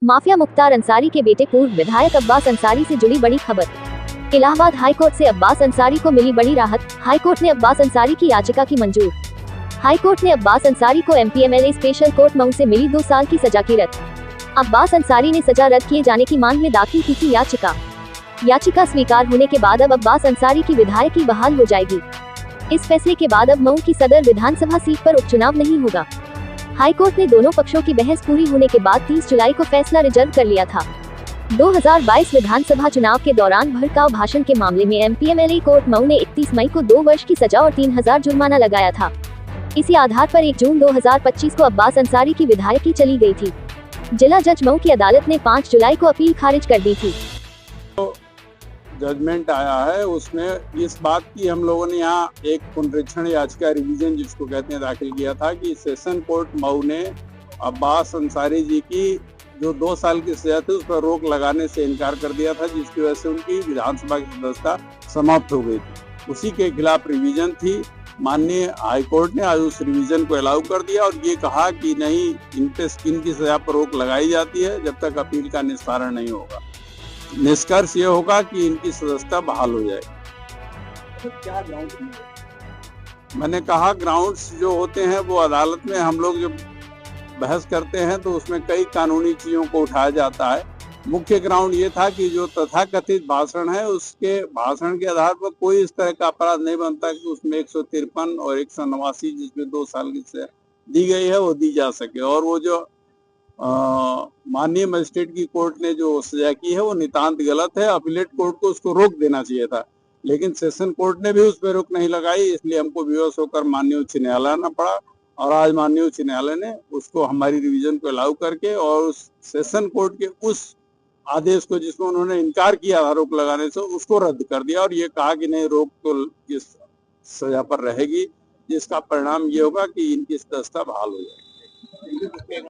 Mafia Mukhtar Ansari के बेटे पूर्व विधायक अब्बास अंसारी से जुड़ी बड़ी खबर। इलाहाबाद हाईकोर्ट से अब्बास अंसारी को मिली बड़ी राहत। हाईकोर्ट ने अब्बास अंसारी की याचिका की मंजूर। हाईकोर्ट ने अब्बास अंसारी को एमपीएमएलए स्पेशल कोर्ट मऊ से मिली 2 साल की सजा की रद्द। अब्बास अंसारी ने सजा रद्द किए जाने की मांग में दाखिल की थी याचिका स्वीकार होने के बाद अब अब्बास अंसारी की विधायकी बहाल हो जाएगी। इस फैसले के बाद अब मऊ की सदर विधानसभा सीट पर उपचुनाव नहीं होगा। हाईकोर्ट ने दोनों पक्षों की बहस पूरी होने के बाद 30 जुलाई को फैसला रिजर्व कर लिया था। 2022 विधानसभा चुनाव के दौरान भड़काऊ भाषण के मामले में एमपीएमएलए कोर्ट मऊ ने 31 मई को 2 वर्ष की सजा और 3000 जुर्माना लगाया था। इसी आधार पर 1 जून 2025 को अब्बास अंसारी की विधायकी चली गई थी। जिला जज मऊ की अदालत ने 5 जुलाई को अपील खारिज कर दी थी। जजमेंट आया है, उसमें इस बात की हम लोगों ने यहाँ एक पुनरीक्षण याचिका रिवीजन जिसको कहते हैं दाखिल किया था कि सेशन कोर्ट मऊ ने अब्बास अंसारी जी की जो 2 साल की सजा थी उस पर रोक लगाने से इनकार कर दिया था, जिसकी वजह से उनकी विधानसभा की सदस्यता समाप्त हो गई थी। उसी के खिलाफ रिवीजन थी। माननीय हाईकोर्ट ने आज उस रिवीजन को अलाउ कर दिया और ये कहा कि नहीं, इनकी सजा पर रोक लगाई जाती है जब तक अपील का निस्तारण नहीं होगा। निष्कर्ष ये होगा कि इनकी सदस्यता बहाल हो जाएगी। क्या ग्राउंड? मैंने कहा ग्राउंड्स जो होते हैं वो अदालत में हम लोग जब बहस करते हैं तो उसमें कई कानूनी चीजों को उठाया जाता है। मुख्य ग्राउंड ये था कि जो तथाकथित भाषण है उसके भाषण के आधार पर कोई इस तरह का अपराध नहीं बनता कि उसमें 153 और 189 जिसमें 2 साल की सजा दी गई है वो दी जा सके। और वो जो माननीय मजिस्ट्रेट की कोर्ट ने जो सजा की है वो नितांत गलत है। अपीलेट कोर्ट को उसको रोक देना चाहिए था, लेकिन सेशन कोर्ट ने भी उस पर रोक नहीं लगाई, इसलिए हमको विवश होकर माननीय उच्च न्यायालय आना पड़ा। और आज माननीय उच्च न्यायालय ने उसको हमारी रिवीजन को अलाउ करके और उस सेशन कोर्ट के उस आदेश को जिसमें उन्होंने इनकार किया था रोक लगाने से, उसको रद्द कर दिया और ये कहा कि नहीं, रोक तो इस सजा पर रहेगी, जिसका परिणाम ये होगा कि इनकी सदस्यता बहाल हो जाएगी।